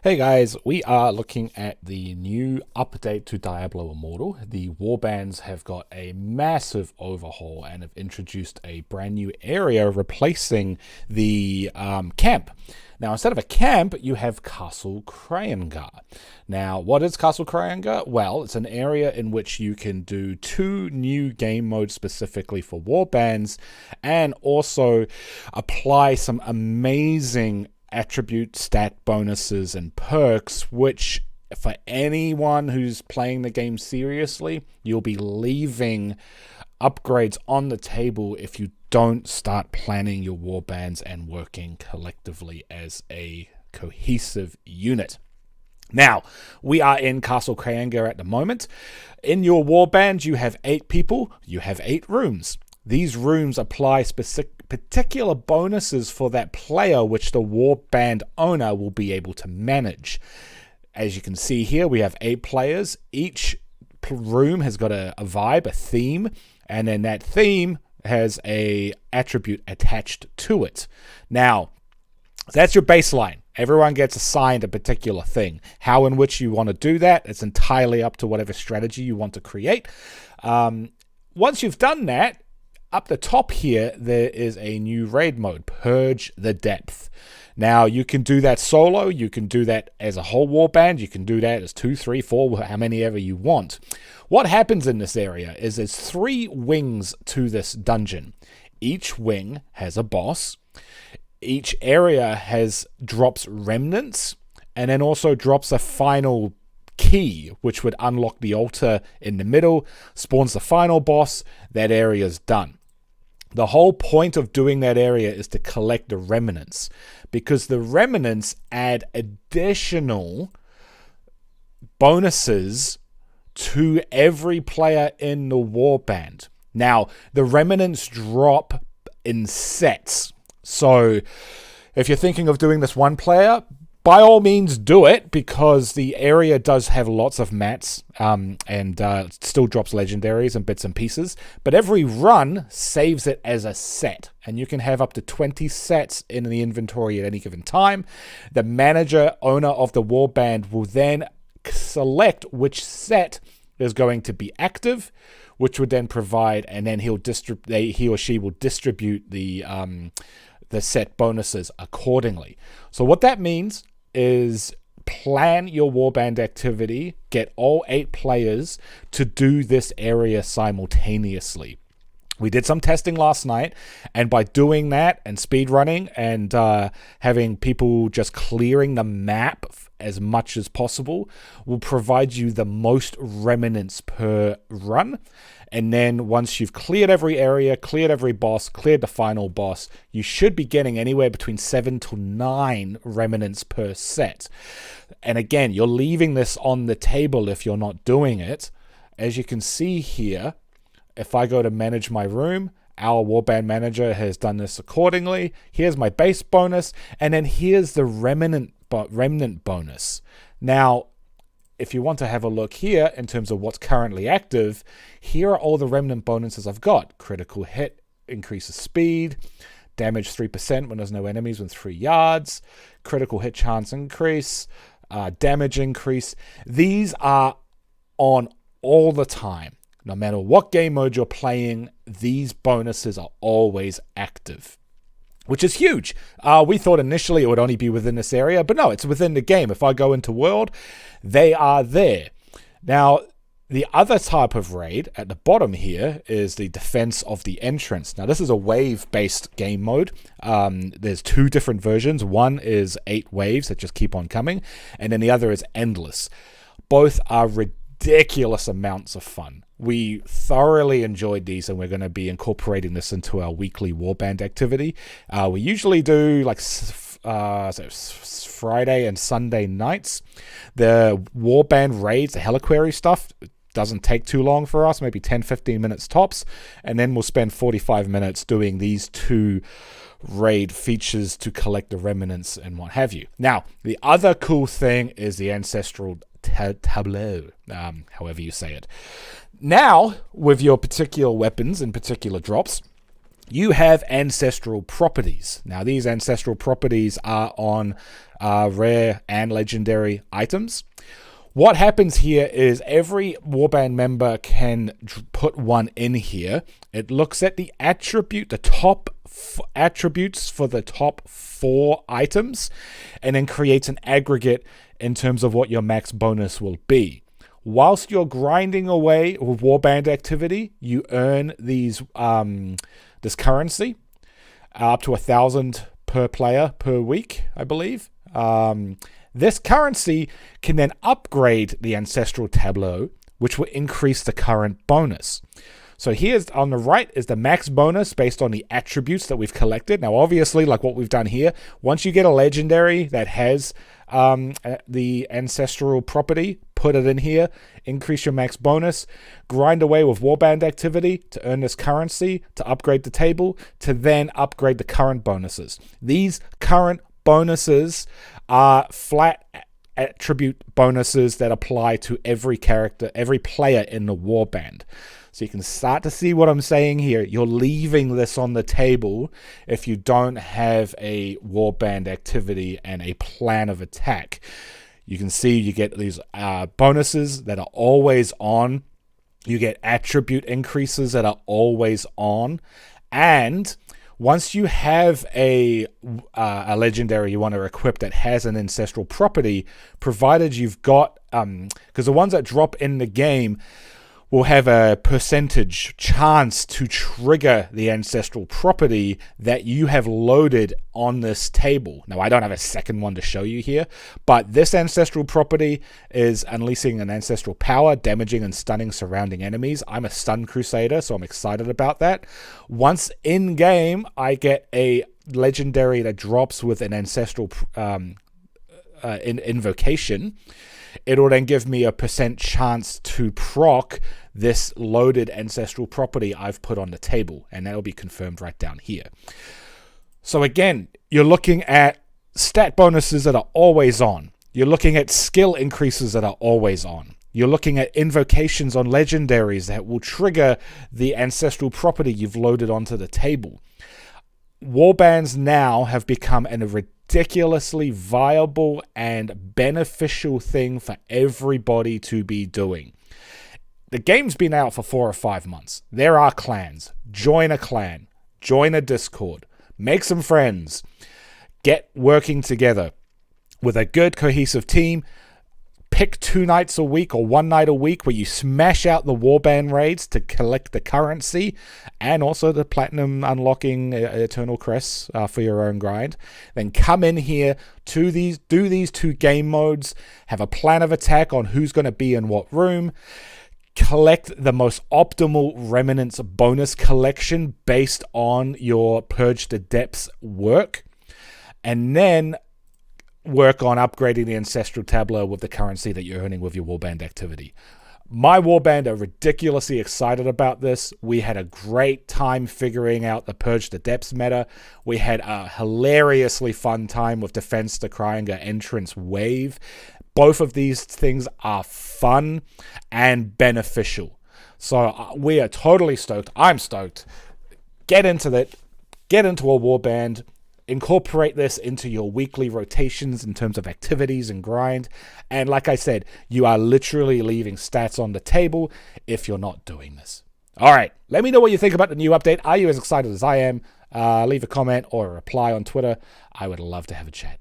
Hey guys, we are looking at the new update to Diablo Immortal. The warbands have got a massive overhaul and have introduced a brand new area replacing the camp. Now, instead of a camp, you have Castle Cyrangar. Now, what is Castle Cyrangar? Well, it's an area in which you can do 2 new game modes specifically for warbands and also apply some amazing attribute stat bonuses and perks, which for anyone who's playing the game seriously, you'll be leaving upgrades on the table if you don't start planning your warbands and working collectively as a cohesive unit. Now, we are in Castle Cyrangar at the moment. In your warband, you have 8 people, you have 8 rooms. These rooms apply particular bonuses for that player, which the warband owner will be able to manage. As you can see here, we have 8 players. Each room has got a vibe, a theme, and then that theme has a attribute attached to it. Now, that's your baseline. Everyone gets assigned a particular thing. How in which you want to do that, it's entirely up to whatever strategy you want to create. Once you've done that, up the top here, there is a new raid mode, Purge the Depths. Now, you can do that solo, you can do that as a whole warband, you can do that as 2, 3, 4, how many ever you want. What happens in this area is there's 3 wings to this dungeon. Each wing has a boss. Each area drops remnants, and then also drops a final key, which would unlock the altar in the middle, spawns the final boss. That area's done. The whole point of doing that area is to collect the remnants, because the remnants add additional bonuses to every player in the warband. Now, the remnants drop in sets. So if you're thinking of doing this one player, by all means do it, because the area does have lots of mats and still drops legendaries and bits and pieces. But every run saves it as a set, and you can have up to 20 sets in the inventory at any given time. The manager, owner of the warband, will then select which set is going to be active, which would then provide, and then he or she will distribute the set bonuses accordingly. So what that means is plan your warband activity, get all 8 players to do this area simultaneously. We did some testing last night, and by doing that and speed running and having people just clearing the map as much as possible will provide you the most remnants per run. And then once you've cleared every area, cleared every boss, cleared the final boss, you should be getting anywhere between 7 to 9 remnants per set. And again, you're leaving this on the table if you're not doing it. As you can see here, if I go to manage my room, our warband manager has done this accordingly. Here's my base bonus, and then here's the remnant bonus. Now, if you want to have a look here in terms of what's currently active, here are all the remnant bonuses I've got. Critical hit increases speed, damage 3% when there's no enemies within 3 yards, critical hit chance increase, damage increase. These are on all the time. No matter what game mode you're playing, these bonuses are always active, which is huge. We thought initially it would only be within this area, but no, it's within the game. If I go into world, they are there. Now, the other type of raid at the bottom here is the defense of the entrance. Now, this is a wave-based game mode. There's 2 different versions. One is 8 waves that just keep on coming, and then the other is endless. Both are ridiculous amounts of fun. We thoroughly enjoyed these, and we're going to be incorporating this into our weekly warband activity. We usually do like Friday and Sunday nights. The warband raids, the Heliquary stuff, doesn't take too long for us, maybe 10-15 minutes tops, and then we'll spend 45 minutes doing these 2 raid features to collect the remnants and what have you. Now, the other cool thing is the Ancestral Tableau, however you say it. Now, with your particular weapons and particular drops, you have ancestral properties. Now, these ancestral properties are on rare and legendary items. What happens here is every warband member can put one in here. It looks at the top attributes for the top 4 items, and then creates an aggregate in terms of what your max bonus will be. Whilst you're grinding away with warband activity, you earn these this currency, up to 1,000 per player per week, I believe. This currency can then upgrade the Ancestral Tableau, which will increase the current bonus. So here's on the right is the max bonus based on the attributes that we've collected. Now, obviously, like what we've done here, once you get a legendary that has the ancestral property, put it in here, increase your max bonus, grind away with warband activity to earn this currency, to upgrade the table, to then upgrade the current bonuses. These current bonuses are flat attribute bonuses that apply to every character, every player in the warband. So you can start to see what I'm saying here. You're leaving this on the table if you don't have a warband activity and a plan of attack. You can see you get these bonuses that are always on. You get attribute increases that are always on. And once you have a legendary you want to equip that has an ancestral property, provided you've got, because the ones that drop in the game will have a percentage chance to trigger the ancestral property that you have loaded on this table. Now, I don't have a second one to show you here, but this ancestral property is unleashing an ancestral power, damaging and stunning surrounding enemies. I'm a stun crusader, so I'm excited about that. Once in game, I get a legendary that drops with an ancestral invocation. It'll then give me a % chance to proc this loaded ancestral property I've put on the table, and that'll be confirmed right down here. So again, you're looking at stat bonuses that are always on. You're looking at skill increases that are always on. You're looking at invocations on legendaries that will trigger the ancestral property you've loaded onto the table. Warbands now have become a ridiculously viable and beneficial thing for everybody to be doing. The game's been out for 4 or 5 months. There are clans. Join a clan. Join a Discord. Make some friends. Get working together with a good cohesive team. Pick 2 nights a week or 1 night a week where you smash out the warband raids to collect the currency and also the platinum unlocking eternal crests for your own grind. Then come in here to do these 2 game modes, have a plan of attack on who's going to be in what room, collect the most optimal Remnants bonus collection based on your Purge the Depths work, and then work on upgrading the Ancestral Tableau with the currency that you're earning with your warband activity. My warband are ridiculously excited about this. We had a great time figuring out the Purge the Depths meta. We had a hilariously fun time with Defense the Cyrangar entrance wave. Both of these things are fun and beneficial. So we are totally stoked. I'm stoked. Get into that. Get into a warband. Incorporate this into your weekly rotations in terms of activities and grind. And like I said, you are literally leaving stats on the table if you're not doing this. All right, let me know what you think about the new update. Are you as excited as I am? Leave a comment or a reply on Twitter. I would love to have a chat.